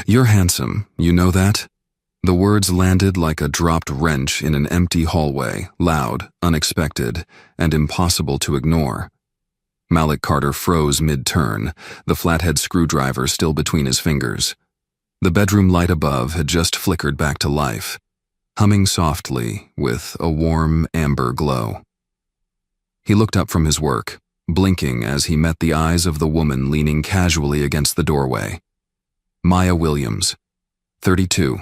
You're handsome, you know that? The words landed like a dropped wrench in an empty hallway, loud, unexpected, and impossible to ignore. Malik Carter froze mid-turn, the flathead screwdriver still between his fingers. The bedroom light above had just flickered back to life, humming softly with a warm amber glow. He looked up from his work, blinking as he met the eyes of the woman leaning casually against the doorway. Maya Williams, 32,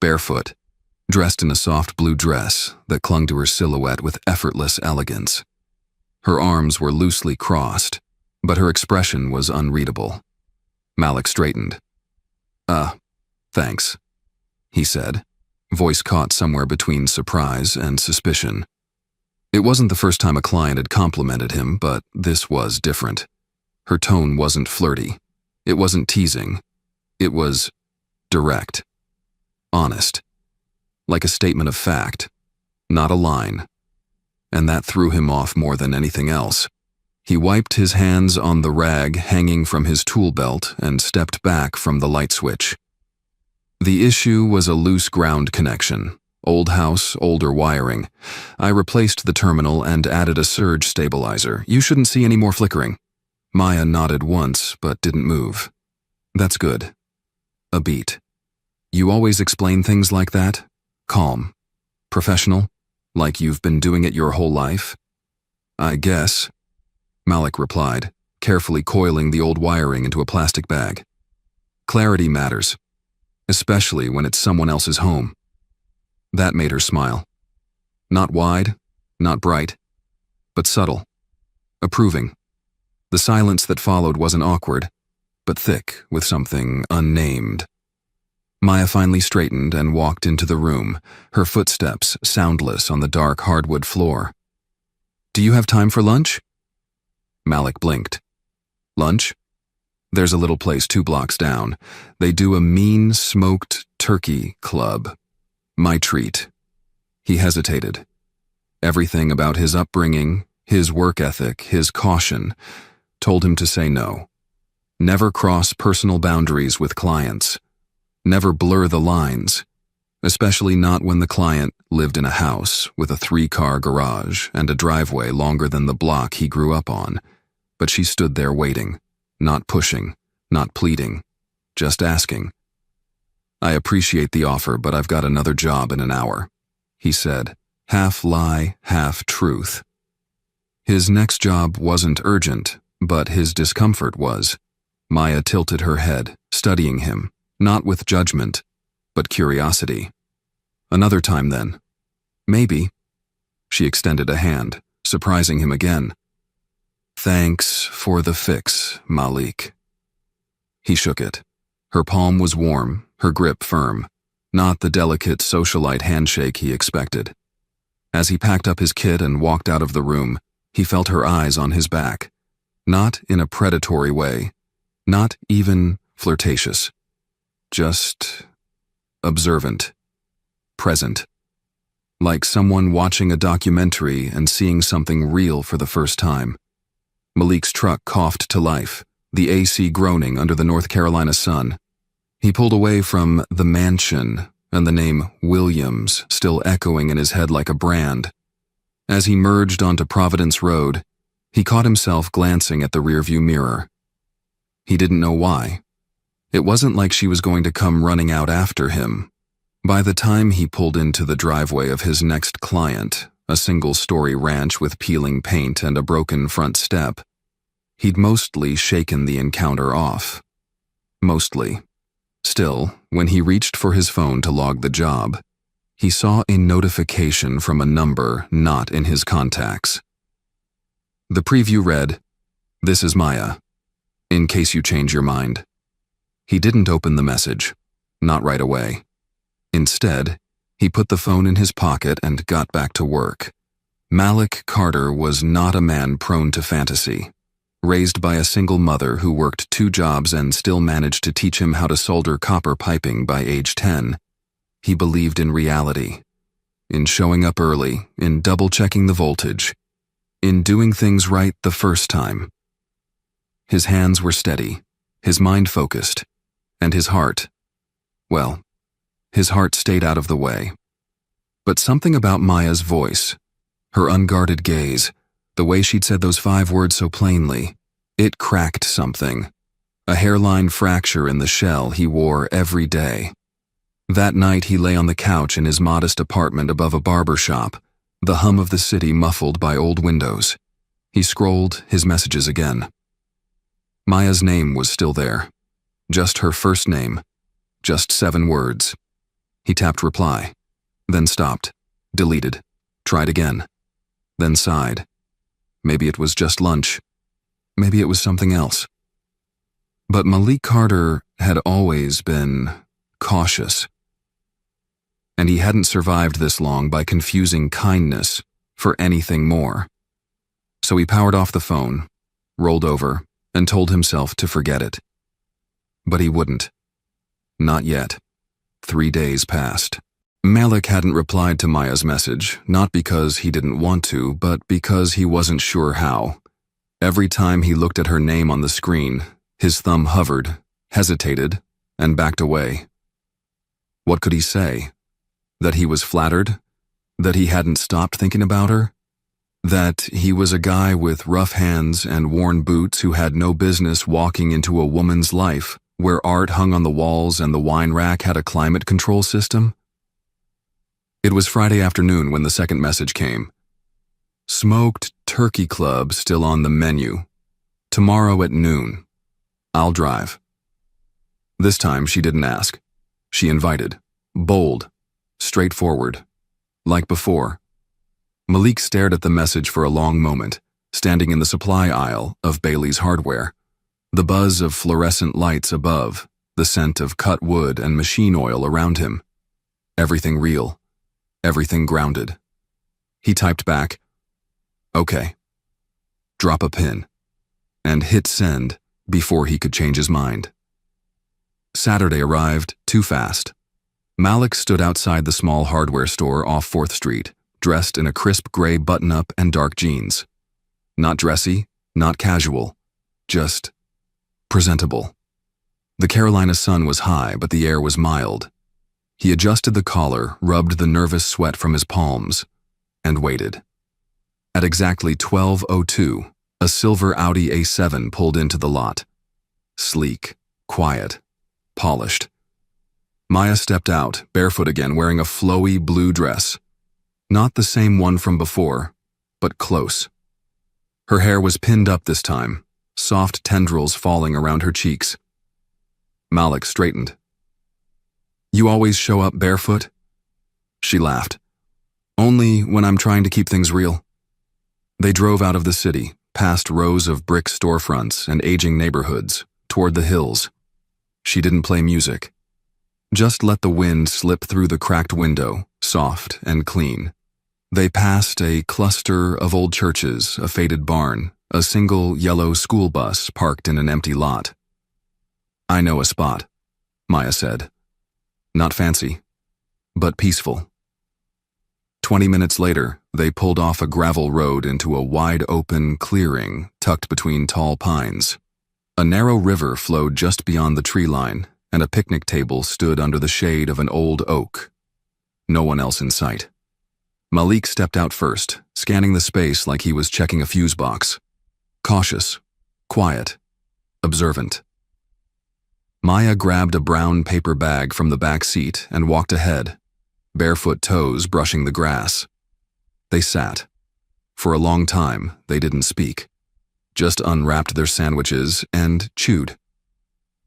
barefoot, dressed in a soft blue dress that clung to her silhouette with effortless elegance. Her arms were loosely crossed, but her expression was unreadable. Malik straightened. Thanks, he said, voice caught somewhere between surprise and suspicion. It wasn't the first time a client had complimented him, but this was different. Her tone wasn't flirty. It wasn't teasing. It was direct. Honest. Like a statement of fact, not a line. And that threw him off more than anything else. He wiped his hands on the rag hanging from his tool belt and stepped back from the light switch. The issue was a loose ground connection. Old house, older wiring. I replaced the terminal and added a surge stabilizer. You shouldn't see any more flickering. Maya nodded once, but didn't move. That's good. A beat. You always explain things like that? Calm. Professional? Like you've been doing it your whole life? I guess, Malik replied, carefully coiling the old wiring into a plastic bag. Clarity matters, especially when it's someone else's home. That made her smile. Not wide, not bright, but subtle, approving. The silence that followed wasn't awkward, but thick with something unnamed. Maya finally straightened and walked into the room, her footsteps soundless on the dark hardwood floor. Do you have time for lunch? Malik blinked. Lunch? There's a little place 2 blocks down. They do a mean smoked turkey club. My treat. He hesitated. Everything about his upbringing, his work ethic, his caution, told him to say no. Never cross personal boundaries with clients. Never blur the lines, especially not when the client lived in a house with a 3-car garage and a driveway longer than the block he grew up on. But she stood there waiting, not pushing, not pleading, just asking. I appreciate the offer, but I've got another job in an hour, he said, half lie, half truth. His next job wasn't urgent, but his discomfort was. Maya tilted her head, studying him, not with judgment, but curiosity. Another time then. Maybe. She extended a hand, surprising him again. Thanks for the fix, Malik. He shook it. Her palm was warm, her grip firm, not the delicate socialite handshake he expected. As he packed up his kit and walked out of the room, he felt her eyes on his back. Not in a predatory way, not even flirtatious. Just observant, present. Like someone watching a documentary and seeing something real for the first time. Malik's truck coughed to life, the AC groaning under the North Carolina sun. He pulled away from the mansion and the name Williams still echoing in his head like a brand. As he merged onto Providence Road, he caught himself glancing at the rearview mirror. He didn't know why. It wasn't like she was going to come running out after him. By the time he pulled into the driveway of his next client, a single-story ranch with peeling paint and a broken front step, he'd mostly shaken the encounter off. Mostly. Still, when he reached for his phone to log the job, he saw a notification from a number not in his contacts. The preview read, "This is Maya. In case you change your mind." He didn't open the message, not right away. Instead, he put the phone in his pocket and got back to work. Malik Carter was not a man prone to fantasy. Raised by a single mother who worked 2 jobs and still managed to teach him how to solder copper piping by age 10, he believed in reality, in showing up early, in double-checking the voltage, in doing things right the first time. His hands were steady, his mind focused, and his heart Well, his heart stayed out of the way. But something about Maya's voice, her unguarded gaze, the way she'd said those 5 words so plainly, it cracked something. A hairline fracture in the shell he wore every day. That night he lay on the couch in his modest apartment above a barber shop, the hum of the city muffled by old windows. He scrolled his messages again. Maya's name was still there. Just her first name. Just 7 words. He tapped reply, then stopped, deleted, tried again, then sighed. Maybe it was just lunch. Maybe it was something else. But Malik Carter had always been cautious. And he hadn't survived this long by confusing kindness for anything more. So he powered off the phone, rolled over, and told himself to forget it. But he wouldn't. Not yet. 3 days passed. Malik hadn't replied to Maya's message, not because he didn't want to, but because he wasn't sure how. Every time he looked at her name on the screen, his thumb hovered, hesitated, and backed away. What could he say? That he was flattered? That he hadn't stopped thinking about her? That he was a guy with rough hands and worn boots who had no business walking into a woman's life, where art hung on the walls and the wine rack had a climate control system? It was Friday afternoon when the second message came. Smoked turkey club still on the menu. Tomorrow at noon. I'll drive. This time she didn't ask. She invited. Bold. Straightforward. Like before. Malik stared at the message for a long moment, standing in the supply aisle of Bailey's Hardware. The buzz of fluorescent lights above, the scent of cut wood and machine oil around him. Everything real. Everything grounded. He typed back, "Okay." Drop a pin. And hit send before he could change his mind. Saturday arrived too fast. Malik stood outside the small hardware store off 4th Street, dressed in a crisp gray button-up and dark jeans. Not dressy, not casual, just presentable. The Carolina sun was high, but the air was mild. He adjusted the collar, rubbed the nervous sweat from his palms, and waited. At exactly 12:02, a silver Audi A7 pulled into the lot. Sleek, quiet, polished. Maya stepped out, barefoot again, wearing a flowy blue dress. Not the same one from before, but close. Her hair was pinned up this time, soft tendrils falling around her cheeks. Malik straightened. "You always show up barefoot?" She laughed. "Only when I'm trying to keep things real." They drove out of the city, past rows of brick storefronts and aging neighborhoods, toward the hills. She didn't play music. Just let the wind slip through the cracked window, soft and clean. They passed a cluster of old churches, a faded barn, a single yellow school bus parked in an empty lot. "I know a spot," Maya said. Not fancy, but peaceful. 20 minutes later, they pulled off a gravel road into a wide-open clearing tucked between tall pines. A narrow river flowed just beyond the tree line, and a picnic table stood under the shade of an old oak. No one else in sight. Malik stepped out first, scanning the space like he was checking a fuse box. Cautious, quiet, observant. Maya grabbed a brown paper bag from the back seat and walked ahead, barefoot toes brushing the grass. They sat. For a long time, they didn't speak. Just unwrapped their sandwiches and chewed.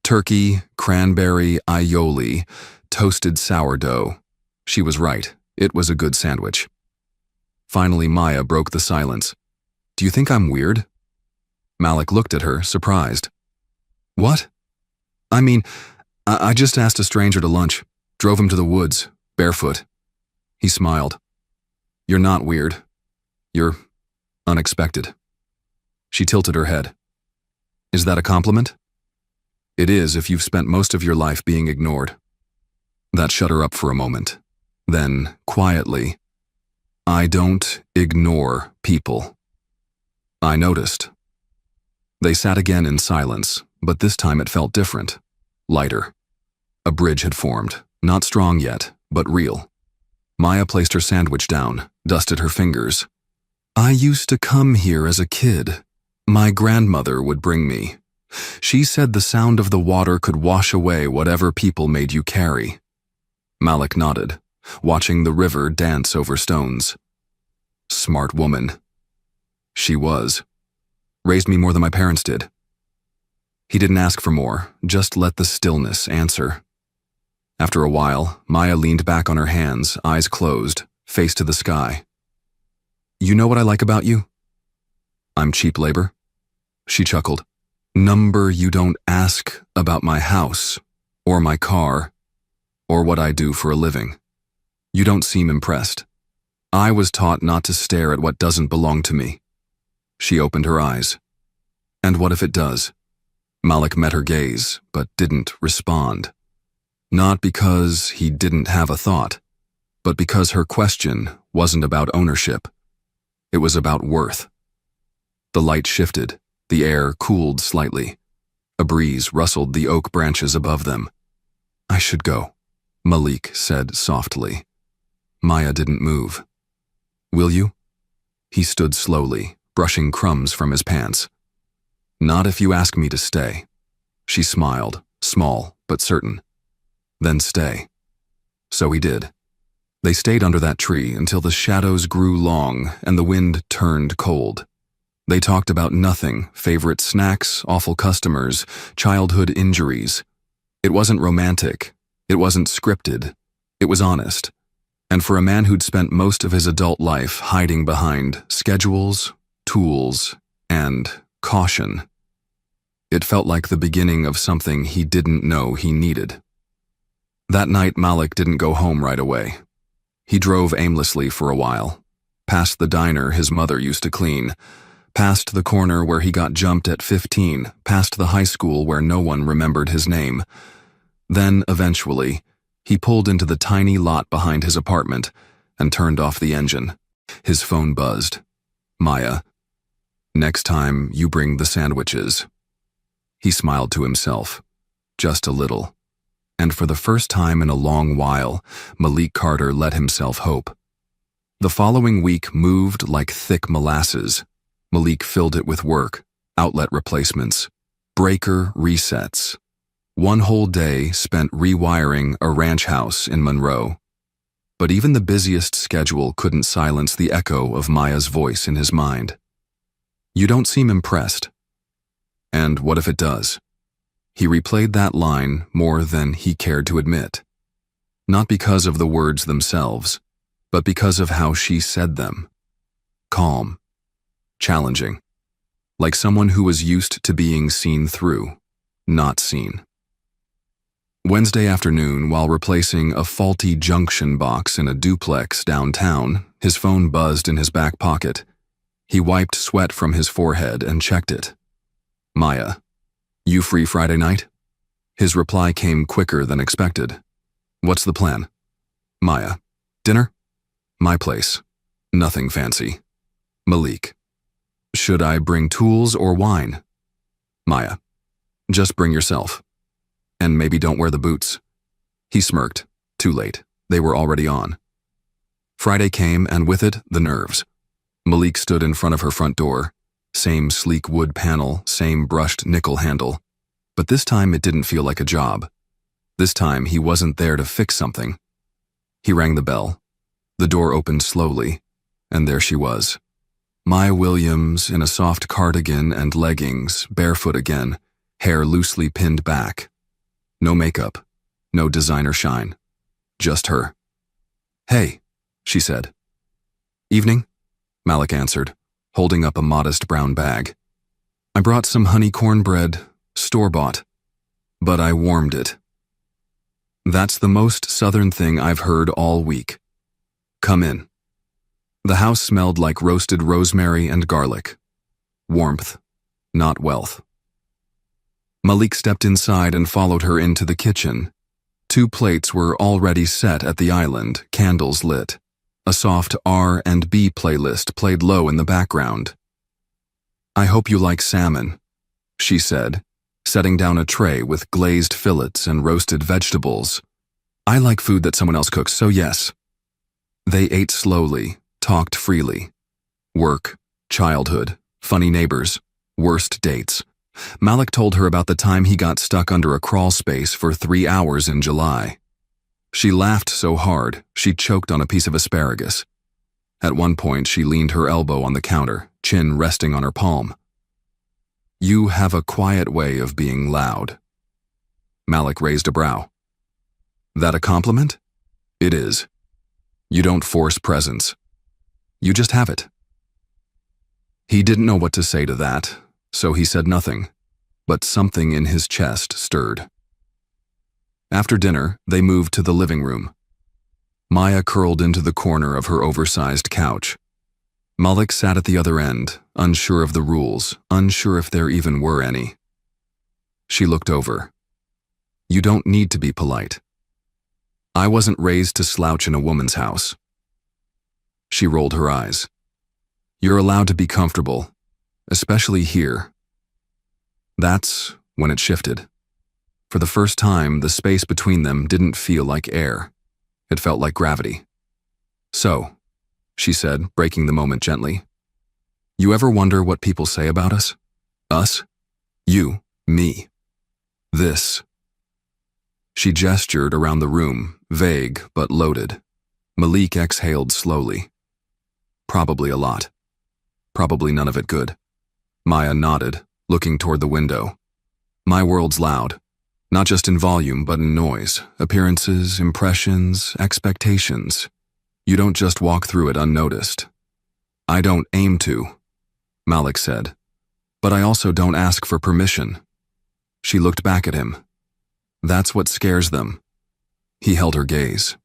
Turkey, cranberry, aioli, toasted sourdough. She was right. It was a good sandwich. Finally, Maya broke the silence. "Do you think I'm weird?" Malik looked at her, surprised. "What?" "I mean, I just asked a stranger to lunch. Drove him to the woods, barefoot." He smiled. "You're not weird. You're unexpected." She tilted her head. "Is that a compliment?" "It is if you've spent most of your life being ignored." That shut her up for a moment. Then, quietly, "I don't ignore people." I noticed. They sat again in silence, but this time it felt different, lighter. A bridge had formed, not strong yet, but real. Maya placed her sandwich down, dusted her fingers. I used to come here as a kid. My grandmother would bring me. She said the sound of the water could wash away whatever people made you carry. Malik nodded, watching the river dance over stones. Smart woman. She was. Raised me more than my parents did. He didn't ask for more, just let the stillness answer. After a while, Maya leaned back on her hands, eyes closed, face to the sky. You know what I like about you? I'm cheap labor. She chuckled. Number you don't ask about my house, or my car, or what I do for a living. You don't seem impressed. I was taught not to stare at what doesn't belong to me. She opened her eyes. And what if it does? Malik met her gaze, but didn't respond. Not because he didn't have a thought, but because her question wasn't about ownership. It was about worth. The light shifted, the air cooled slightly. A breeze rustled the oak branches above them. I should go, Malik said softly. Maya didn't move. Will you? He stood slowly, brushing crumbs from his pants. Not if you ask me to stay. She smiled, small but certain. Then stay. So he did. They stayed under that tree until the shadows grew long and the wind turned cold. They talked about nothing, favorite snacks, awful customers, childhood injuries. It wasn't romantic. It wasn't scripted. It was honest. And for a man who'd spent most of his adult life hiding behind schedules, tools, and caution, it felt like the beginning of something he didn't know he needed. That night, Malik didn't go home right away. He drove aimlessly for a while, past the diner his mother used to clean, past the corner where he got jumped at 15, past the high school where no one remembered his name. Then, eventually, he pulled into the tiny lot behind his apartment and turned off the engine. His phone buzzed. Maya, next time you bring the sandwiches. He smiled to himself, just a little. And for the first time in a long while, Malik Carter let himself hope. The following week moved like thick molasses. Malik filled it with work, outlet replacements, breaker resets. One whole day spent rewiring a ranch house in Monroe. But even the busiest schedule couldn't silence the echo of Maya's voice in his mind. You don't seem impressed. And what if it does? He replayed that line more than he cared to admit. Not because of the words themselves, but because of how she said them. Calm. Challenging. Like someone who was used to being seen through, not seen. Wednesday afternoon, while replacing a faulty junction box in a duplex downtown, his phone buzzed in his back pocket. He wiped sweat from his forehead and checked it. Maya, you free Friday night? His reply came quicker than expected. What's the plan? Maya, dinner? My place. Nothing fancy. Malik, should I bring tools or wine? Maya, just bring yourself. And maybe don't wear the boots. He smirked. Too late. They were already on. Friday came, and with it, the nerves. Malik stood in front of her front door. Same sleek wood panel, same brushed nickel handle. But this time it didn't feel like a job. This time he wasn't there to fix something. He rang the bell. The door opened slowly, and there she was. Maya Williams in a soft cardigan and leggings, barefoot again, hair loosely pinned back. No makeup, no designer shine. Just her. Hey, she said. Evening, Malik answered, holding up a modest brown bag. I brought some honey cornbread, store-bought, but I warmed it. That's the most southern thing I've heard all week. Come in. The house smelled like roasted rosemary and garlic. Warmth, not wealth. Malik stepped inside and followed her into the kitchen. 2 plates were already set at the island, candles lit. A soft R&B playlist played low in the background. I hope you like salmon, she said, setting down a tray with glazed fillets and roasted vegetables. "I like food that someone else cooks, so yes." They ate slowly, talked freely. Work, childhood, funny neighbors, worst dates. Malik told her about the time he got stuck under a crawl space for 3 hours in July. She laughed so hard, she choked on a piece of asparagus. At one point, she leaned her elbow on the counter, chin resting on her palm. "You have a quiet way of being loud." Malik raised a brow. "That a compliment?" "It is. You don't force presence. You just have it." He didn't know what to say to that, so he said nothing, but something in his chest stirred. After dinner, they moved to the living room. Maya curled into the corner of her oversized couch. Malik sat at the other end, unsure of the rules, unsure if there even were any. She looked over. "You don't need to be polite. I wasn't raised to slouch in a woman's house." She rolled her eyes. "You're allowed to be comfortable, especially here." That's when it shifted. For the first time, the space between them didn't feel like air. It felt like gravity. "So," she said, breaking the moment gently, "you ever wonder what people say about us? Us? You, me. This." She gestured around the room, vague but loaded. Malik exhaled slowly. "Probably a lot. Probably none of it good." Maya nodded, looking toward the window. "My world's loud. Not just in volume, but in noise, appearances, impressions, expectations. You don't just walk through it unnoticed." "I don't aim to," Malik said, "but I also don't ask for permission." She looked back at him. "That's what scares them." He held her gaze.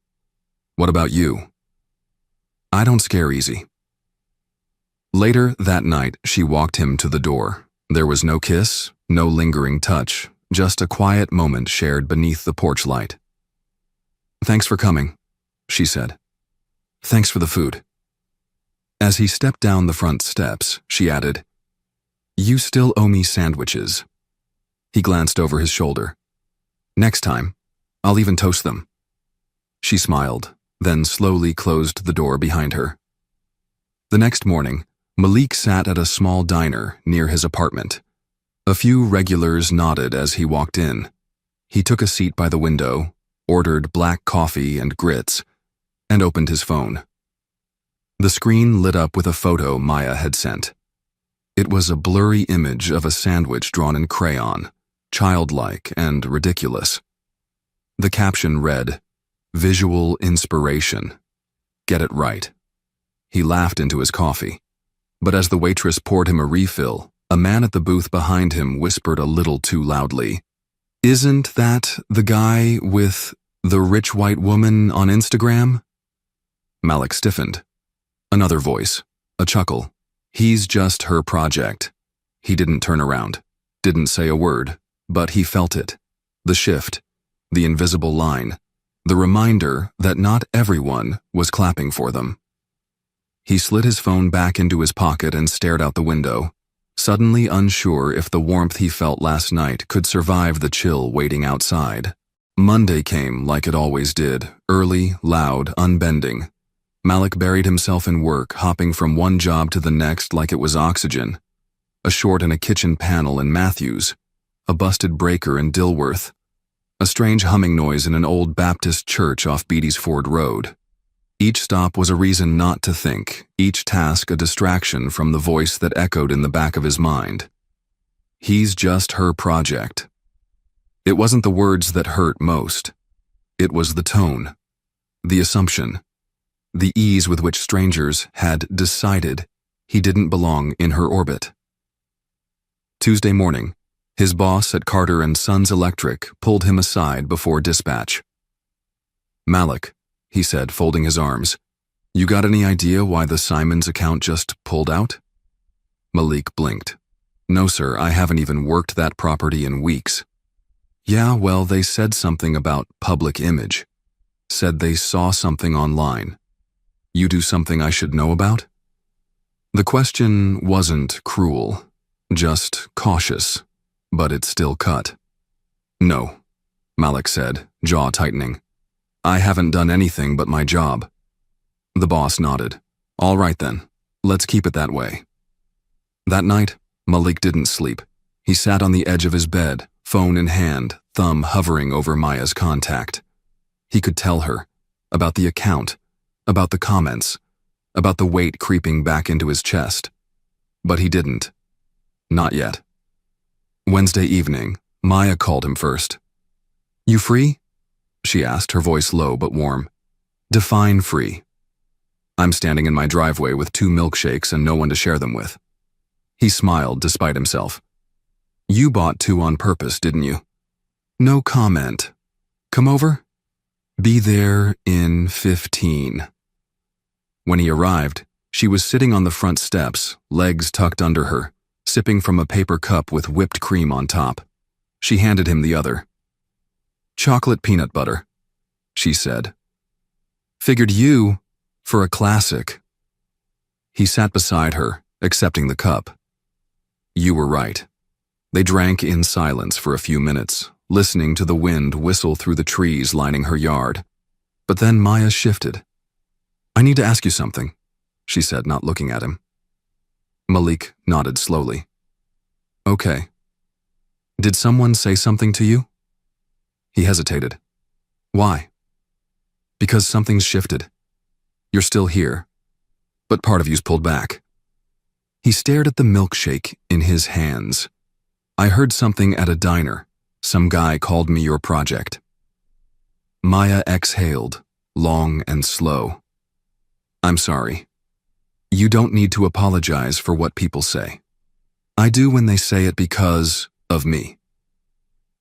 "What about you?" "I don't scare easy." Later that night, she walked him to the door. There was no kiss, no lingering touch, just a quiet moment shared beneath the porch light. "Thanks for coming," she said. "Thanks for the food." As he stepped down the front steps, she added, "You still owe me sandwiches." He glanced over his shoulder. "Next time, I'll even toast them." She smiled, then slowly closed the door behind her. The next morning, Malik sat at a small diner near his apartment. A few regulars nodded as he walked in. He took a seat by the window, ordered black coffee and grits, and opened his phone. The screen lit up with a photo Maya had sent. It was a blurry image of a sandwich drawn in crayon, childlike and ridiculous. The caption read, "Visual inspiration. Get it right." He laughed into his coffee. But as the waitress poured him a refill, a man at the booth behind him whispered a little too loudly, "Isn't that the guy with the rich white woman on Instagram?" Malik stiffened. Another voice, a chuckle. "He's just her project." He didn't turn around, didn't say a word, but he felt it. The shift, the invisible line, the reminder that not everyone was clapping for them. He slid his phone back into his pocket and stared out the window, suddenly unsure if the warmth he felt last night could survive the chill waiting outside. Monday came like it always did, early, loud, unbending. Malik buried himself in work, hopping from one job to the next like it was oxygen. A short in a kitchen panel in Matthews, a busted breaker in Dilworth, a strange humming noise in an old Baptist church off Beatty's Ford Road. Each stop was a reason not to think, each task a distraction from the voice that echoed in the back of his mind. He's just her project. It wasn't the words that hurt most. It was the tone, the assumption, the ease with which strangers had decided he didn't belong in her orbit. Tuesday morning, his boss at Carter & Sons Electric pulled him aside before dispatch. "Malik," he said, folding his arms, "you got any idea why the Simons account just pulled out?" Malik blinked. "No, sir, I haven't even worked that property in weeks." "Yeah, well, they said something about public image. Said they saw something online. You do something I should know about?" The question wasn't cruel, just cautious. but it still cut. "No," Malik said, jaw tightening. "I haven't done anything but my job." The boss nodded. "All right then, let's keep it that way." That night, Malik didn't sleep. He sat on the edge of his bed, phone in hand, thumb hovering over Maya's contact. He could tell her about the account, about the comments, about the weight creeping back into his chest. But he didn't. Not yet. Wednesday evening, Maya called him first. "You free?" she asked, her voice low but warm. "Define free." "I'm standing in my driveway with 2 milkshakes and no one to share them with." He smiled despite himself. "You bought 2 on purpose, didn't you?" "No comment. Come over?" "Be there in 15. When he arrived, she was sitting on the front steps, legs tucked under her, sipping from a paper cup with whipped cream on top. She handed him the other. "Chocolate peanut butter," she said. "Figured you for a classic." He sat beside her, accepting the cup. You were right. They drank in silence for a few minutes, listening to the wind whistle through the trees lining her yard. But then Maya shifted. "I need to ask you something," she said, not looking at him. Malik nodded slowly. "Okay. Did someone say something to you?" He hesitated. "Why?" "Because something's shifted. You're still here, but part of you's pulled back." He stared at the milkshake in his hands. "I heard something at a diner. Some guy called me your project." Maya exhaled, long and slow. "I'm sorry. You don't need to apologize for what people say. I do when they say it because of me."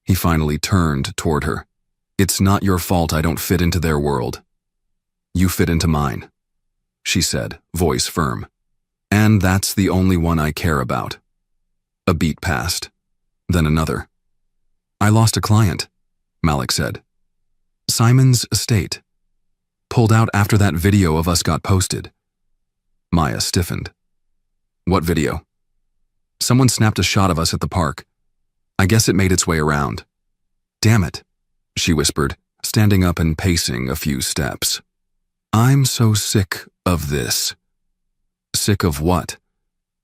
He finally turned toward her. "It's not your fault I don't fit into their world. You fit into mine," she said, voice firm. "And that's the only one I care about." A beat passed, then another. "I lost a client," Malik said. "Simon's estate. Pulled out after that video of us got posted." Maya stiffened. "What video?" "Someone snapped a shot of us at the park. I guess it made its way around." "Damn it," she whispered, standing up and pacing a few steps. "I'm so sick of this." "Sick of what?"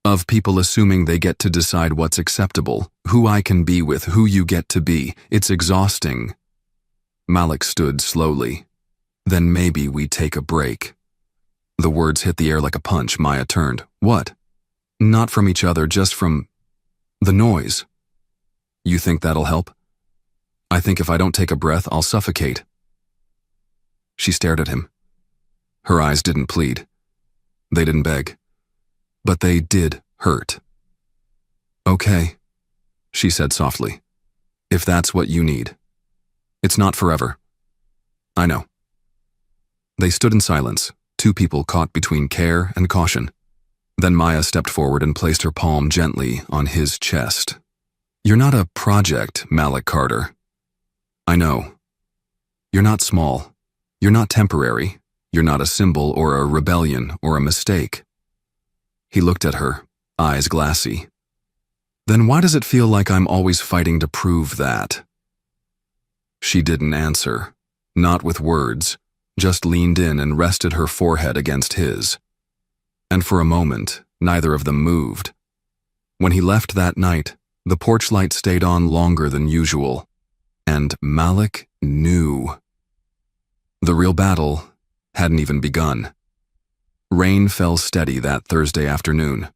"Of people assuming they get to decide what's acceptable, who I can be with, who you get to be. It's exhausting." Malik stood slowly. "Then maybe we take a break." The words hit the air like a punch. Maya turned. "What?" "Not from each other, just from the noise." "You think that'll help?" "I think if I don't take a breath, I'll suffocate." She stared at him. Her eyes didn't plead. They didn't beg. But they did hurt. "Okay," she said softly. "If that's what you need. It's not forever." "I know." They stood in silence, 2 people caught between care and caution. Then Maya stepped forward and placed her palm gently on his chest. "You're not a project, Malik Carter. I know. You're not small. You're not temporary. You're not a symbol or a rebellion or a mistake." He looked at her, eyes glassy. "Then why does it feel like I'm always fighting to prove that?" She didn't answer, not with words, just leaned in and rested her forehead against his. And for a moment, neither of them moved. When he left that night, the porch light stayed on longer than usual, and Malik knew. The real battle hadn't even begun. Rain fell steady that Thursday afternoon,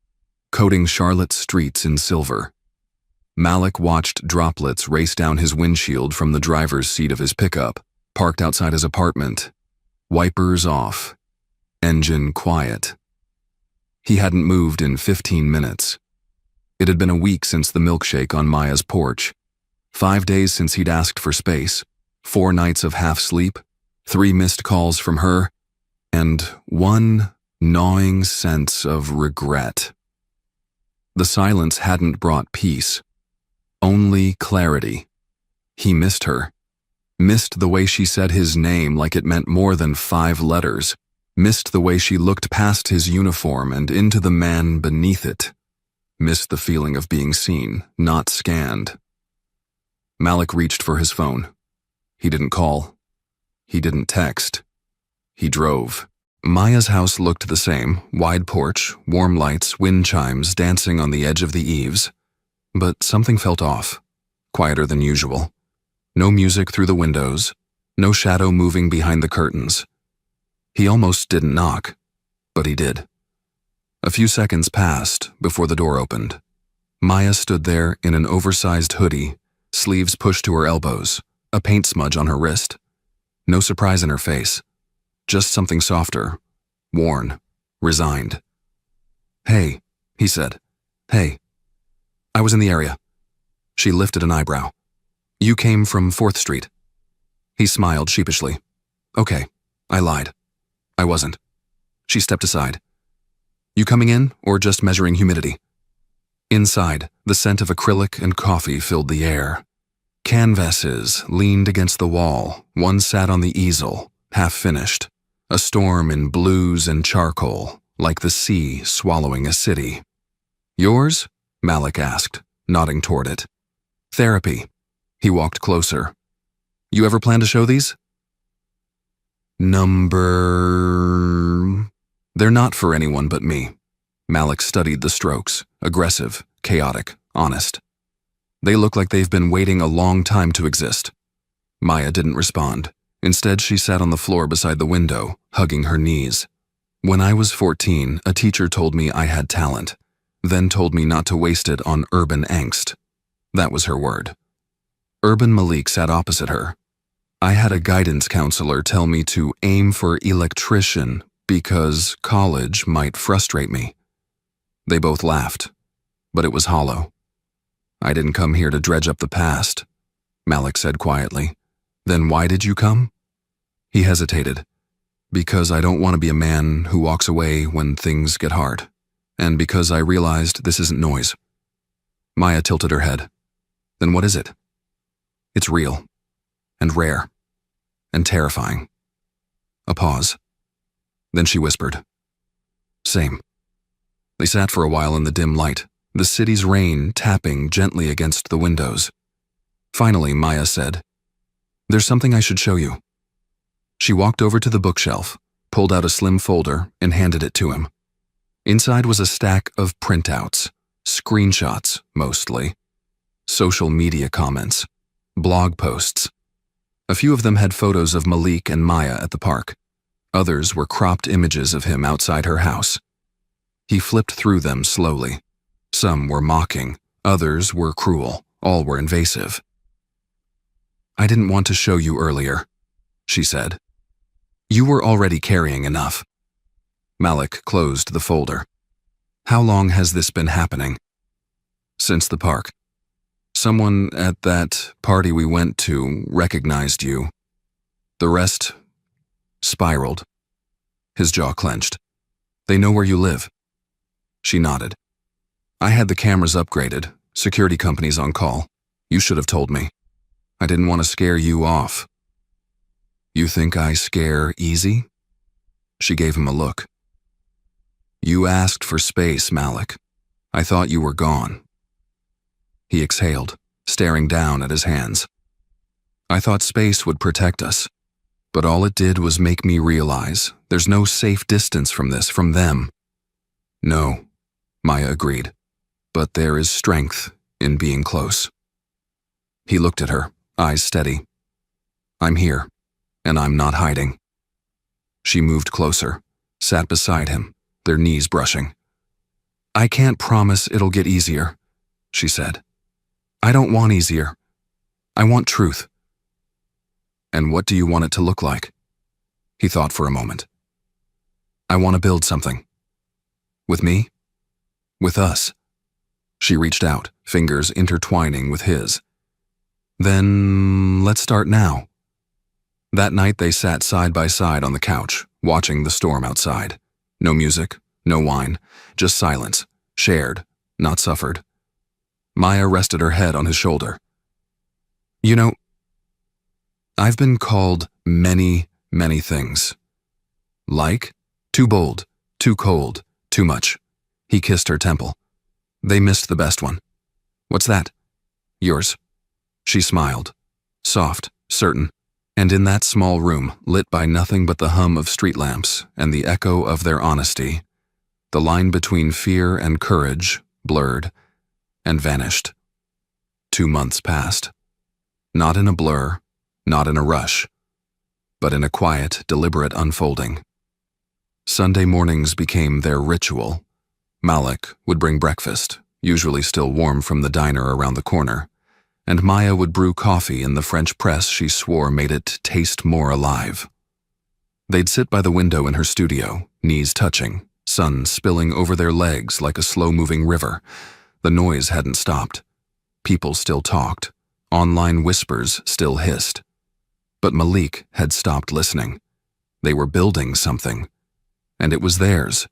coating Charlotte's streets in silver. Malik watched droplets race down his windshield from the driver's seat of his pickup, parked outside his apartment. Wipers off, engine quiet. He hadn't moved in 15 minutes. It had been a week since the milkshake on Maya's porch, 5 days since he'd asked for space, 4 nights of half sleep, 3 missed calls from her, and 1 gnawing sense of regret. The silence hadn't brought peace, only clarity. He missed her. Missed the way she said his name like it meant more than 5 letters. Missed the way she looked past his uniform and into the man beneath it. Missed the feeling of being seen, not scanned, Malik reached for his phone. He didn't call. He didn't text. He drove. Maya's house looked the same, wide porch, warm lights, wind chimes dancing on the edge of the eaves. But something felt off, quieter than usual. No music through the windows, no shadow moving behind the curtains. He almost didn't knock, but he did. A few seconds passed before the door opened. Maya stood there in an oversized hoodie, sleeves pushed to her elbows, a paint smudge on her wrist. No surprise in her face, just something softer, worn, resigned. "Hey," he said. "Hey. I was in the area." She lifted an eyebrow. "You came from 4th Street." He smiled sheepishly. "Okay, I lied. I wasn't." She stepped aside. "You coming in or just measuring humidity?" Inside, the scent of acrylic and coffee filled the air. Canvases leaned against the wall. One sat on the easel, half finished. A storm in blues and charcoal, like the sea swallowing a city. "Yours?" Malik asked, nodding toward it. "Therapy." He walked closer. "You ever plan to show these?" They're not for anyone but me." Malik studied the strokes, aggressive, chaotic, honest. "They look like they've been waiting a long time to exist." Maya didn't respond. Instead, she sat on the floor beside the window, hugging her knees. "When I was 14, a teacher told me I had talent, then told me not to waste it on urban angst." That was her word. Urban Malik sat opposite her. "I had a guidance counselor tell me to aim for electrician because college might frustrate me." They both laughed, but it was hollow. "I didn't come here to dredge up the past," Malik said quietly. "Then why did you come?" He hesitated. "Because I don't want to be a man who walks away when things get hard, and because I realized this isn't noise." Maya tilted her head. "Then what is it?" "It's real, and rare, and terrifying." A pause. Then she whispered, "Same." They sat for a while in the dim light, the city's rain tapping gently against the windows. Finally, Maya said, "There's something I should show you." She walked over to the bookshelf, pulled out a slim folder, and handed it to him. Inside was a stack of printouts, screenshots mostly, social media comments, blog posts. A few of them had photos of Malik and Maya at the park. Others were cropped images of him outside her house. He flipped through them slowly. Some were mocking, others were cruel, all were invasive. "I didn't want to show you earlier," she said. "You were already carrying enough." Malik closed the folder. "How long has this been happening?" "Since the park. Someone at that party we went to recognized you. The rest spiraled." His jaw clenched. "They know where you live." She nodded. "I had the cameras upgraded, security companies on call. You should have told me. I didn't want to scare you off." "You think I scare easy?" She gave him a look. "You asked for space, Malik. I thought you were gone." He exhaled, staring down at his hands. "I thought space would protect us, but all it did was make me realize there's no safe distance from this, from them." "No," Maya agreed, "but there is strength in being close." He looked at her, eyes steady. "I'm here, and I'm not hiding." She moved closer, sat beside him, their knees brushing. "I can't promise it'll get easier," she said. "I don't want easier. I want truth." "And what do you want it to look like?" He thought for a moment. "I want to build something." "With me?" "With us." She reached out, fingers intertwining with his. "Then let's start now." That night they sat side by side on the couch, watching the storm outside. No music, no wine, just silence, shared, not suffered. Maya rested her head on his shoulder. "You know, I've been called many, many things. Like, too bold, too cold, too much." He kissed her temple. "They missed the best one." "What's that?" "Yours." She smiled, soft, certain, and in that small room, lit by nothing but the hum of street lamps and the echo of their honesty, the line between fear and courage blurred and vanished. 2 months passed. Not in a blur, not in a rush, but in a quiet, deliberate unfolding. Sunday mornings became their ritual. Malik would bring breakfast, usually still warm from the diner around the corner, and Maya would brew coffee in the French press she swore made it taste more alive. They'd sit by the window in her studio, knees touching, sun spilling over their legs like a slow-moving river. The noise hadn't stopped. People still talked. Online whispers still hissed. But Malik had stopped listening. They were building something. And it was theirs.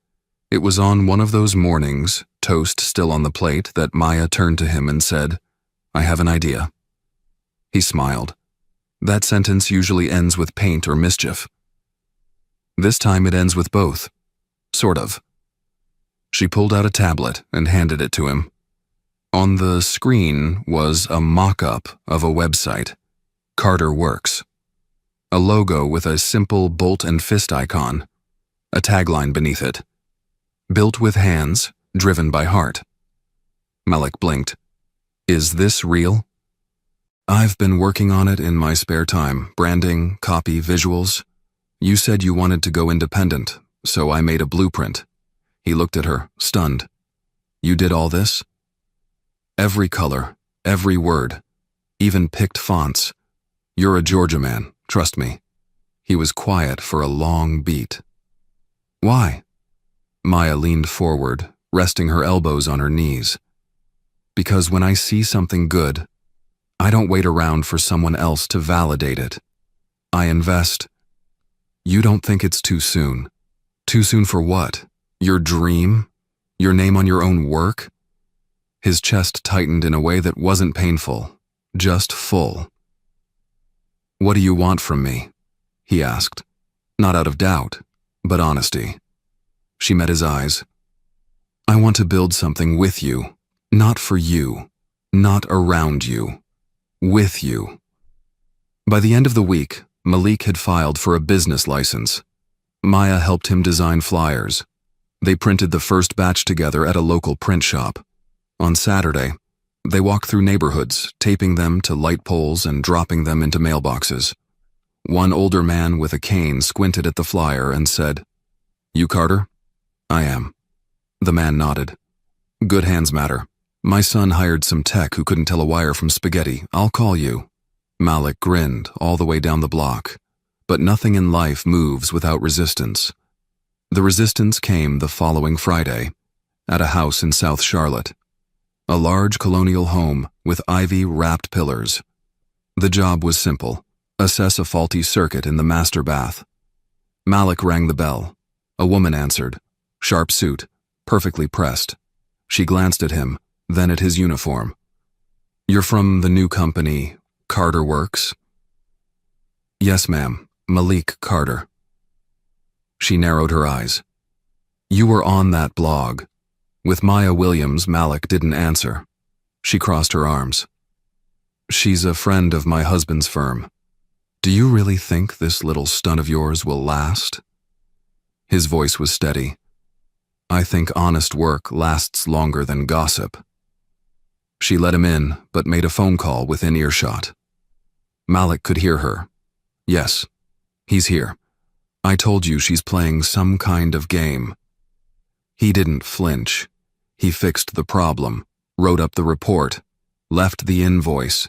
It was on one of those mornings, toast still on the plate, that Maya turned to him and said, "I have an idea." He smiled. That sentence usually ends with paint or mischief. This time it ends with both. Sort of. She pulled out a tablet and handed it to him. On the screen was a mock-up of a website, Carter Works. A logo with a simple bolt and fist icon. A tagline beneath it. Built with hands, driven by heart. Malik blinked. Is this real? I've been working on it in my spare time, branding, copy, visuals. You said you wanted to go independent, so I made a blueprint. He looked at her, stunned. You did all this? Every color, every word, even picked fonts. You're a Georgia man, trust me. He was quiet for a long beat. Why? Maya leaned forward, resting her elbows on her knees. Because when I see something good, I don't wait around for someone else to validate it. I invest. You don't think it's too soon? Too soon for what? Your dream? Your name on your own work? His chest tightened in a way that wasn't painful, just full. What do you want from me? He asked, not out of doubt, but honesty. She met his eyes. I want to build something with you, not for you, not around you, with you. By the end of the week, Malik had filed for a business license. Maya helped him design flyers. They printed the first batch together at a local print shop. On Saturday, they walked through neighborhoods, taping them to light poles and dropping them into mailboxes. One older man with a cane squinted at the flyer and said, You Carter? I am. The man nodded. Good hands matter. My son hired some tech who couldn't tell a wire from spaghetti. I'll call you. Malik grinned all the way down the block. But nothing in life moves without resistance. The resistance came the following Friday, at a house in South Charlotte. A large colonial home with ivy-wrapped pillars. The job was simple. Assess a faulty circuit in the master bath. Malik rang the bell. A woman answered. Sharp suit, perfectly pressed. She glanced at him, then at his uniform. You're from the new company, Carter Works? Yes, ma'am. Malik Carter. She narrowed her eyes. You were on that blog. With Maya Williams, Malik didn't answer. She crossed her arms. She's a friend of my husband's firm. Do you really think this little stunt of yours will last? His voice was steady. I think honest work lasts longer than gossip. She let him in, but made a phone call within earshot. Malik could hear her. Yes, he's here. I told you she's playing some kind of game. He didn't flinch. He fixed the problem, wrote up the report, left the invoice,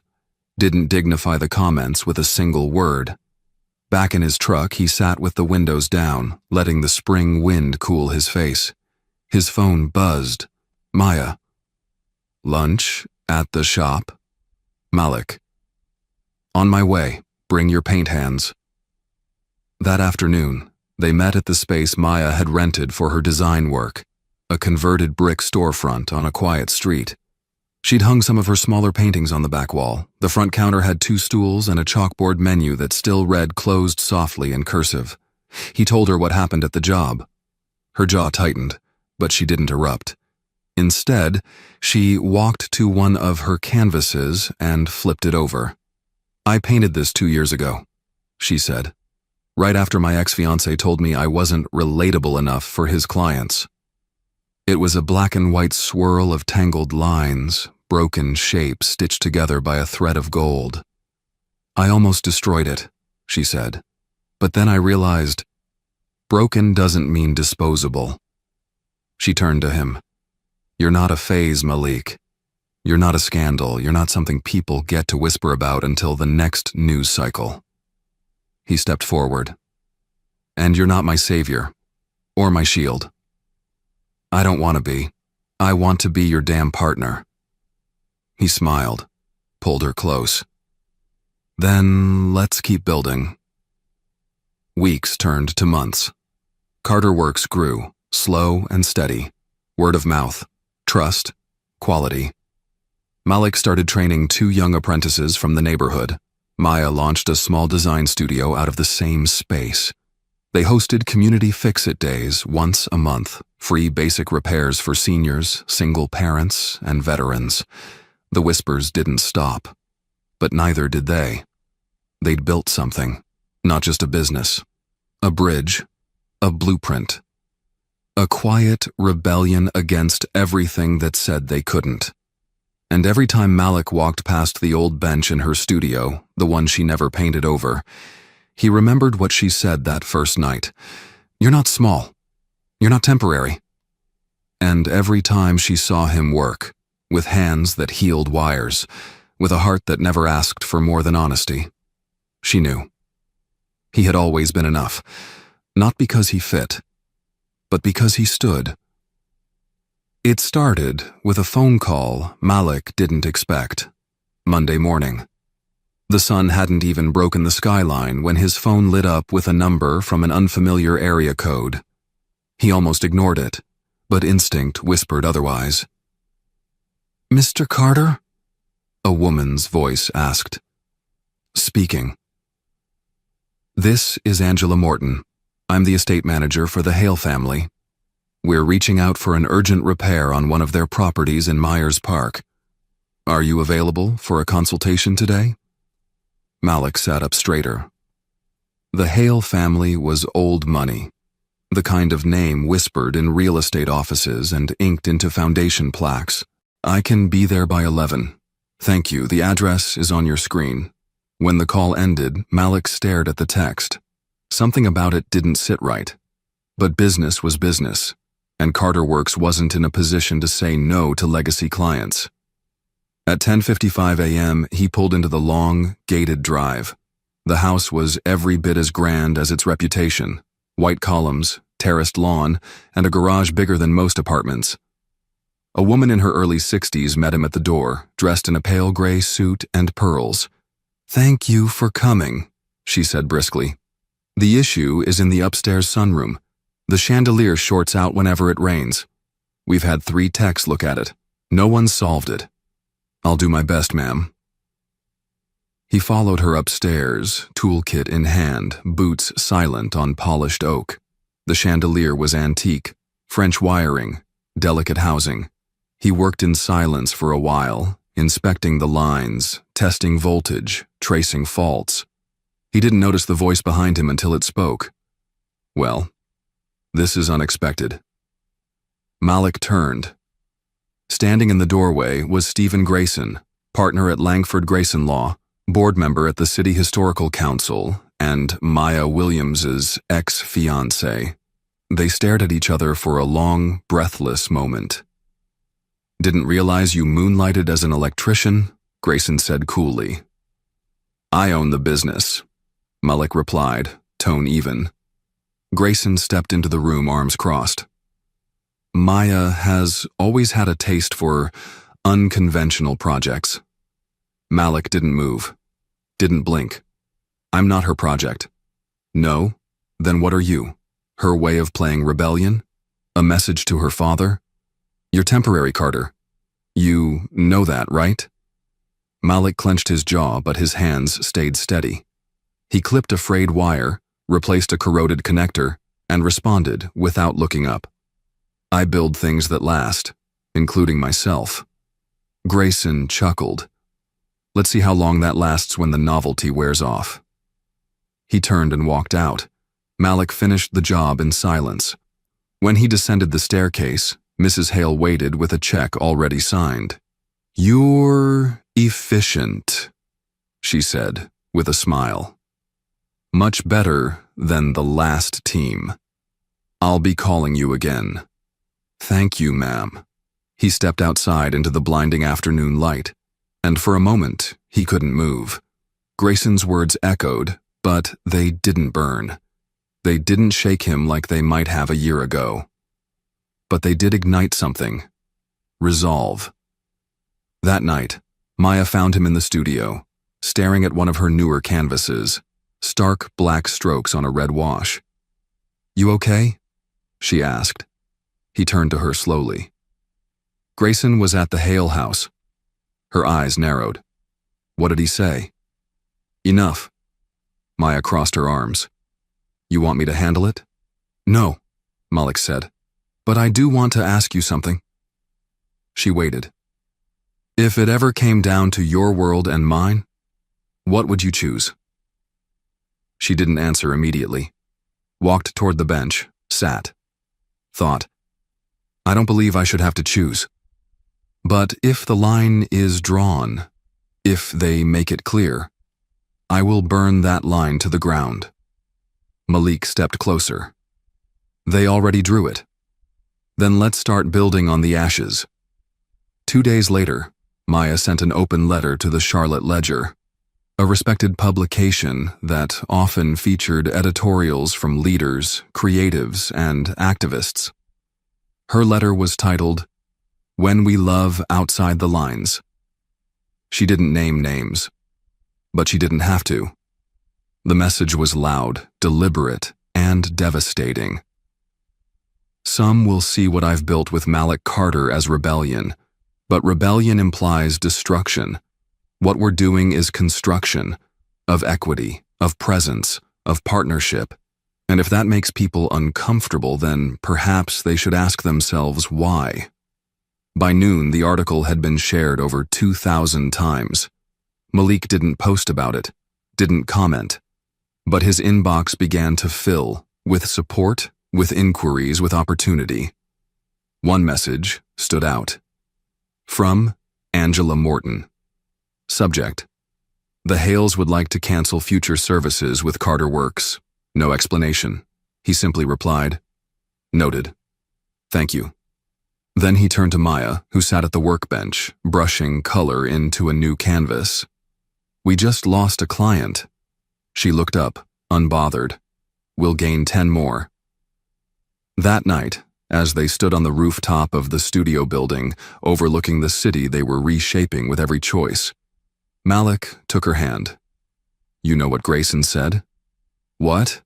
didn't dignify the comments with a single word. Back in his truck, he sat with the windows down, letting the spring wind cool his face. His phone buzzed. Maya. Lunch at the shop? Malik. On my way. Bring your paint hands. That afternoon, they met at the space Maya had rented for her design work, a converted brick storefront on a quiet street. She'd hung some of her smaller paintings on the back wall. The front counter had 2 stools and a chalkboard menu that still read closed softly in cursive. He told her what happened at the job. Her jaw tightened, but she didn't erupt. Instead, she walked to one of her canvases and flipped it over. "I painted this 2 years ago," she said, "right after my ex-fiancé told me I wasn't relatable enough for his clients." It was a black and white swirl of tangled lines, broken shapes stitched together by a thread of gold. "I almost destroyed it," she said, "but then I realized broken doesn't mean disposable." She turned to him. "You're not a phase, Malik. You're not a scandal. You're not something people get to whisper about until the next news cycle." He stepped forward. "And you're not my savior, or my shield. I don't want to be. I want to be your damn partner." He smiled, pulled her close. "Then let's keep building." Weeks turned to months. Carter Works grew, slow and steady. Word of mouth, trust, quality. Malik started training 2 young apprentices from the neighborhood. Maya launched a small design studio out of the same space. They hosted community fix-it days once a month, free basic repairs for seniors, single parents, and veterans. The whispers didn't stop, but neither did they. They'd built something, not just a business, a bridge, a blueprint, a quiet rebellion against everything that said they couldn't. And every time Malik walked past the old bench in her studio, the one she never painted over, he remembered what she said that first night. "You're not small. You're not temporary." And every time she saw him work, with hands that healed wires, with a heart that never asked for more than honesty, she knew. He had always been enough, not because he fit, but because he stood. It started with a phone call Malik didn't expect. Monday morning. The sun hadn't even broken the skyline when his phone lit up with a number from an unfamiliar area code. He almost ignored it, but instinct whispered otherwise. "Mr. Carter?" a woman's voice asked. "Speaking." "This is Angela Morton. I'm the estate manager for the Hale family. We're reaching out for an urgent repair on one of their properties in Myers Park. Are you available for a consultation today?" Malik sat up straighter. The Hale family was old money, the kind of name whispered in real estate offices and inked into foundation plaques. "I can be there by 11. Thank you, the address is on your screen." When the call ended, Malik stared at the text. Something about it didn't sit right. But business was business, and Carter Works wasn't in a position to say no to legacy clients. At 10:55 a.m., he pulled into the long, gated drive. The house was every bit as grand as its reputation. White columns, terraced lawn, and a garage bigger than most apartments. A woman in her early 60s met him at the door, dressed in a pale gray suit and pearls. "Thank you for coming," she said briskly. "The issue is in the upstairs sunroom. The chandelier shorts out whenever it rains. We've had 3 techs look at it. No one's solved it. I'll do my best, ma'am." He followed her upstairs, toolkit in hand, boots silent on polished oak. The chandelier was antique, French wiring, delicate housing. He worked in silence for a while, inspecting the lines, testing voltage, tracing faults. He didn't notice the voice behind him until it spoke. "Well, this is unexpected." Malik turned. Standing in the doorway was Stephen Grayson, partner at Langford Grayson Law, board member at the City Historical Council, and Maya Williams's ex-fiancé. They stared at each other for a long, breathless moment. "Didn't realize you moonlighted as an electrician," Grayson said coolly. "I own the business," Malik replied, tone even. Grayson stepped into the room, arms crossed. "Maya has always had a taste for unconventional projects." Malik didn't move, didn't blink. "I'm not her project." "No? Then what are you? Her way of playing rebellion? A message to her father? You're temporary, Carter. You know that, right?" Malik clenched his jaw, but his hands stayed steady. He clipped a frayed wire, replaced a corroded connector, and responded without looking up. "I build things that last. including myself. Grayson chuckled. Let's see how long that lasts when the novelty wears off. He turned and walked out. Malik finished the job in silence. When he descended the staircase, Mrs. Hale waited with a check already signed. "You're efficient," she said, with a smile. "Much better than the last team. I'll be calling you again." "Thank you, ma'am." He stepped outside into the blinding afternoon light, and for a moment he couldn't move. Grayson's words echoed, but they didn't burn. They didn't shake him like they might have a year ago. But they did ignite something. Resolve. That night, Maya found him in the studio, staring at one of her newer canvases, stark black strokes on a red wash. "You okay?" she asked. He turned to her slowly. Grayson was at the Hale house. Her eyes narrowed. What did he say? "Enough." Maya crossed her arms. "You want me to handle it?" "No," Malik said. "But I do want to ask you something." She waited. "If it ever came down to your world and mine, what would you choose?" She didn't answer immediately. Walked toward the bench, sat. Thought, I don't believe I should have to choose. But if the line is drawn, if they make it clear, I will burn that line to the ground. Malik stepped closer. They already drew it. Then let's start building on the ashes. 2 days later, Maya sent an open letter to the Charlotte Ledger, a respected publication that often featured editorials from leaders, creatives, and activists. Her letter was titled, "When We Love Outside the Lines." She didn't name names, but she didn't have to. The message was loud, deliberate, and devastating. Some will see what I've built with Malik Carter as rebellion, but rebellion implies destruction. What we're doing is construction of equity, of presence, of partnership. And if that makes people uncomfortable, then perhaps they should ask themselves why. By noon, the article had been shared over 2,000 times. Malik didn't post about it, didn't comment, but his inbox began to fill with support, with inquiries, with opportunity. One message stood out. From Angela Morton. Subject: The Hales would like to cancel future services with Carter Works. No explanation. He simply replied, "Noted. Thank you." Then he turned to Maya, who sat at the workbench, brushing color into a new canvas. "We just lost a client." She looked up, unbothered. "We'll gain 10 more. That night, as they stood on the rooftop of the studio building, overlooking the city they were reshaping with every choice, Malik took her hand. "You know what Grayson said?" "What?"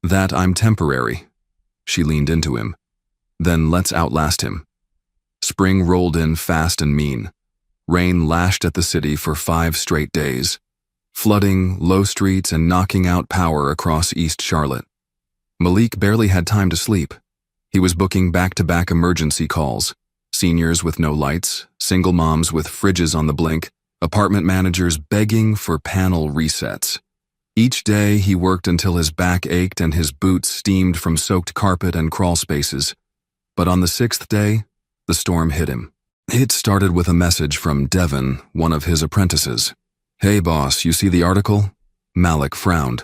"That I'm temporary." She leaned into him. "Then let's outlast him." Spring rolled in fast and mean. Rain lashed at the city for 5 straight days, flooding low streets and knocking out power across East Charlotte. Malik barely had time to sleep. He was booking back-to-back emergency calls, seniors with no lights, single moms with fridges on the blink, apartment managers begging for panel resets. Each day he worked until his back ached and his boots steamed from soaked carpet and crawl spaces. But on the 6th day, the storm hit him. It started with a message from Devon, one of his apprentices. "Hey boss, you see the article?" Malik frowned.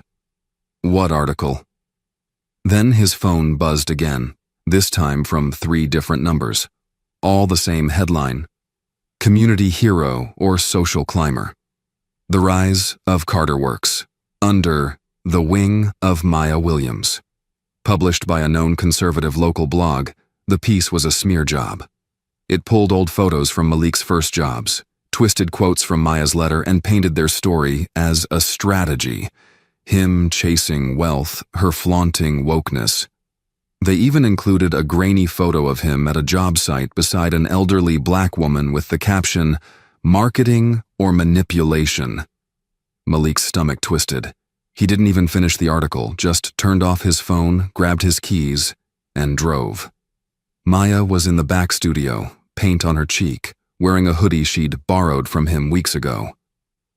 "What article?" Then his phone buzzed again, this time from 3 different numbers. All the same headline: Community Hero or Social Climber. The Rise of Carter Works, under the wing of Maya Williams. Published by a known conservative local blog, the piece was a smear job. It pulled old photos from Malik's first jobs, twisted quotes from Maya's letter, and painted their story as a strategy. Him chasing wealth, her flaunting wokeness. They even included a grainy photo of him at a job site beside an elderly black woman with the caption, "Marketing or Manipulation." Malik's stomach twisted. He didn't even finish the article, just turned off his phone, grabbed his keys, and drove. Maya was in the back studio, paint on her cheek, wearing a hoodie she'd borrowed from him weeks ago.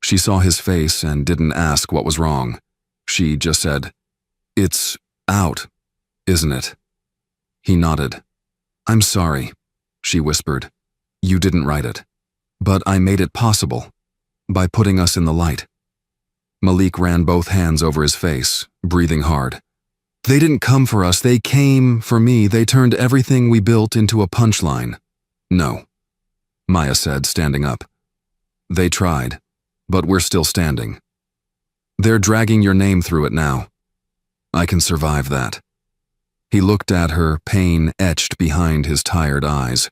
She saw his face and didn't ask what was wrong. She just said, "It's out, isn't it?" He nodded. "I'm sorry," she whispered. "You didn't write it. But I made it possible, by putting us in the light." Malik ran both hands over his face, breathing hard. "They didn't come for us, they came for me. They turned everything we built into a punchline." "No," Maya said, standing up. "They tried, but we're still standing. They're dragging your name through it now. I can survive that." He looked at her, pain etched behind his tired eyes.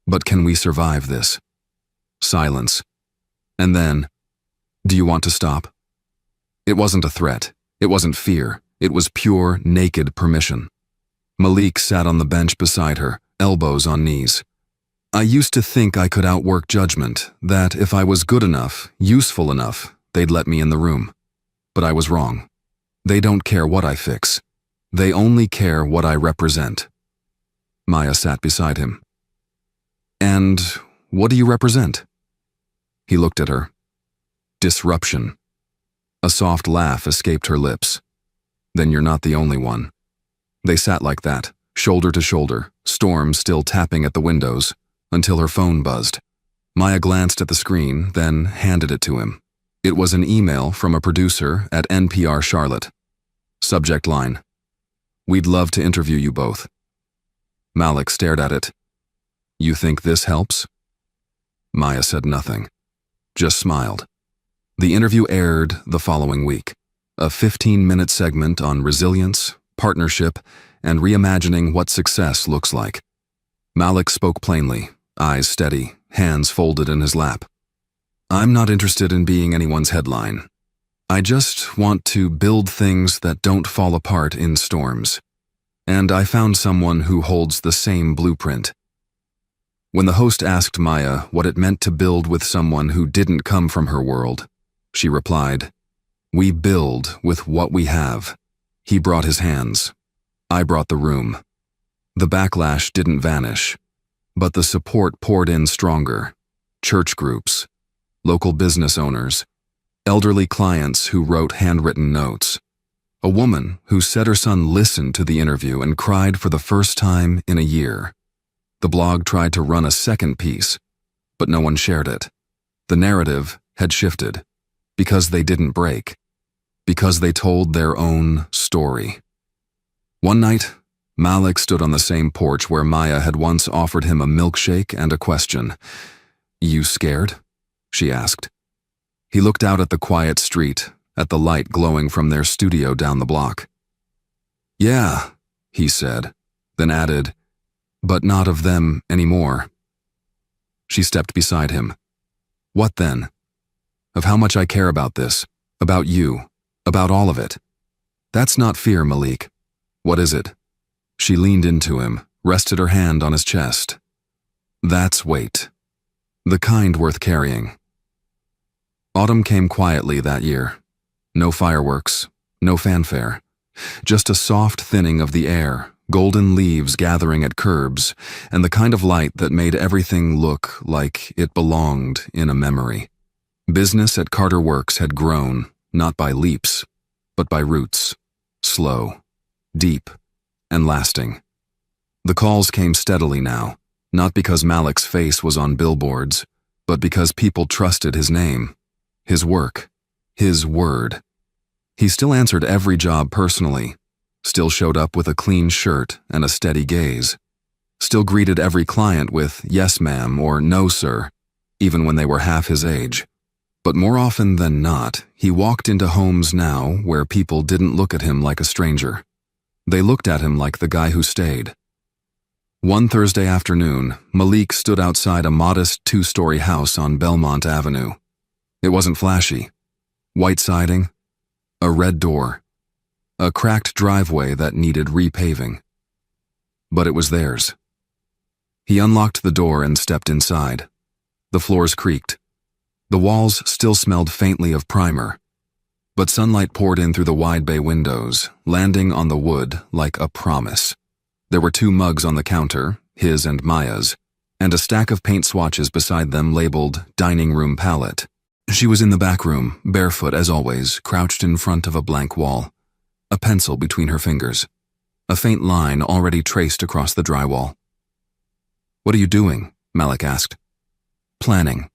"But can we survive this?" Silence. And then, "Do you want to stop?" It wasn't a threat. It wasn't fear. It was pure, naked permission. Malik sat on the bench beside her, elbows on knees. "I used to think I could outwork judgment, that if I was good enough, useful enough, they'd let me in the room. But I was wrong. They don't care what I fix. They only care what I represent." Maya sat beside him. "And what do you represent?" He looked at her. "Disruption." A soft laugh escaped her lips. "Then you're not the only one." They sat like that, shoulder to shoulder, storm still tapping at the windows, until her phone buzzed. Maya glanced at the screen, then handed it to him. It was an email from a producer at NPR Charlotte. Subject line: "We'd love to interview you both." Malik stared at it. "You think this helps?" Maya said nothing, just smiled. The interview aired the following week, a 15-minute segment on resilience, partnership, and reimagining what success looks like. Malik spoke plainly, eyes steady, hands folded in his lap. "I'm not interested in being anyone's headline. I just want to build things that don't fall apart in storms. And I found someone who holds the same blueprint." When the host asked Maya what it meant to build with someone who didn't come from her world, she replied, "We build with what we have." He brought his hands. I brought the room. The backlash didn't vanish, but the support poured in stronger. Church groups, local business owners, elderly clients who wrote handwritten notes. A woman who said her son listened to the interview and cried for the first time in a year. The blog tried to run a second piece, but no one shared it. The narrative had shifted, because they didn't break, because they told their own story. One night, Malik stood on the same porch where Maya had once offered him a milkshake and a question. "You scared?" she asked. He looked out at the quiet street, at the light glowing from their studio down the block. "Yeah," he said, then added, "but not of them anymore." She stepped beside him. "What then?" "Of how much I care about this, about you, about all of it." "That's not fear, Malik." "What is it?" She leaned into him, rested her hand on his chest. "That's weight. The kind worth carrying." Autumn came quietly that year. No fireworks, no fanfare. Just a soft thinning of the air, golden leaves gathering at curbs, and the kind of light that made everything look like it belonged in a memory. Business at Carter Works had grown, not by leaps, but by roots, slow, deep, and lasting. The calls came steadily now, not because Malik's face was on billboards, but because people trusted his name, his work, his word. He still answered every job personally, still showed up with a clean shirt and a steady gaze, still greeted every client with "yes ma'am" or "no sir," even when they were half his age. But more often than not, he walked into homes now where people didn't look at him like a stranger. They looked at him like the guy who stayed. One Thursday afternoon, Malik stood outside a modest 2-story house on Belmont Avenue. It wasn't flashy. White siding, a red door, a cracked driveway that needed repaving. But it was theirs. He unlocked the door and stepped inside. The floors creaked. The walls still smelled faintly of primer, but sunlight poured in through the wide bay windows, landing on the wood like a promise. There were 2 mugs on the counter, his and Maya's. and a stack of paint swatches beside them labeled dining room palette. She was in the back room, barefoot as always, crouched in front of a blank wall, a pencil between her fingers, a faint line already traced across the drywall. "What are you doing?" Malik asked. "Planning."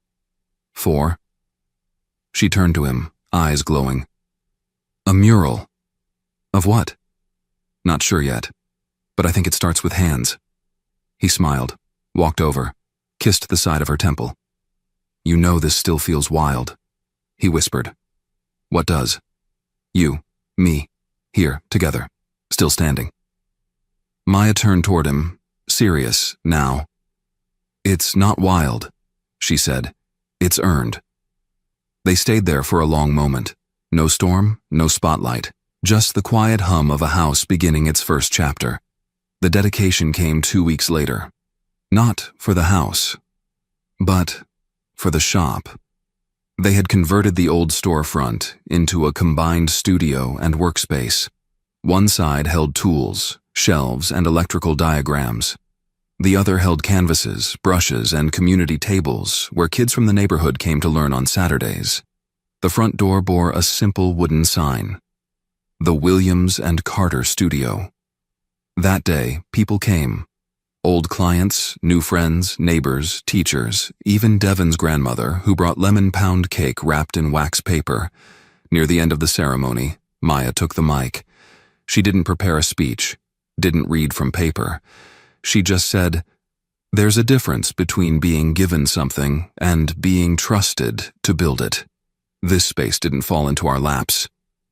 "For?" She turned to him, eyes glowing. "A mural." "Of what?" "Not sure yet, but I think it starts with hands." He smiled, walked over, kissed the side of her temple. "You know this still feels wild," he whispered. "What does?" "You, me, here, together, still standing." Maya turned toward him, serious now. "It's not wild," she said. "It's earned." They stayed there for a long moment. No storm, no spotlight, just the quiet hum of a house beginning its first chapter. The dedication came 2 weeks later. Not for the house, but for the shop. They had converted the old storefront into a combined studio and workspace. One side held tools, shelves, and electrical diagrams. The other held canvases, brushes, and community tables where kids from the neighborhood came to learn on Saturdays. The front door bore a simple wooden sign: The Williams and Carter Studio. That day, people came. Old clients, new friends, neighbors, teachers, even Devon's grandmother, who brought lemon pound cake wrapped in wax paper. Near the end of the ceremony, Maya took the mic. She didn't prepare a speech, didn't read from paper. She just said, "There's a difference between being given something and being trusted to build it. This space didn't fall into our laps.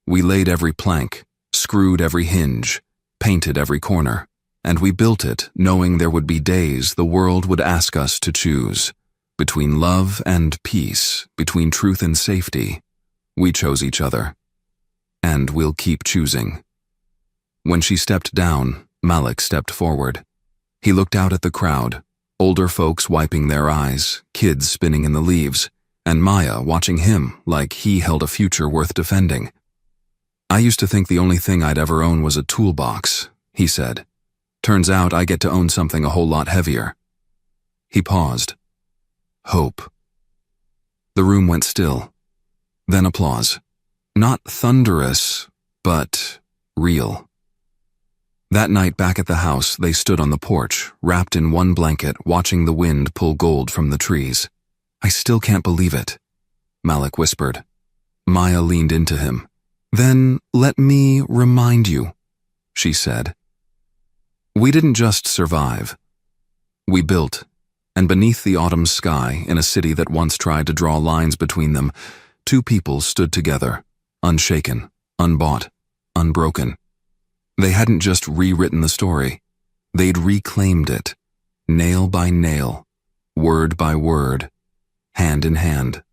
We laid every plank, screwed every hinge, painted every corner. And we built it knowing there would be days the world would ask us to choose. Between love and peace, between truth and safety. We chose each other. And we'll keep choosing." When she stepped down, Malik stepped forward. He looked out at the crowd, older folks wiping their eyes, kids spinning in the leaves, and Maya watching him like he held a future worth defending. "I used to think the only thing I'd ever own was a toolbox," he said. "Turns out I get to own something a whole lot heavier." He paused. Hope. The room went still. Then applause. Not thunderous, but real. That night back at the house, they stood on the porch, wrapped in one blanket, watching the wind pull gold from the trees. "I still can't believe it," Malik whispered. Maya leaned into him. "Then let me remind you," she said. "We didn't just survive. We built, and beneath the autumn sky, in a city that once tried to draw lines between them, two people stood together, unshaken, unbought, unbroken. They hadn't just rewritten the story. They'd reclaimed it, nail by nail, word by word, hand in hand.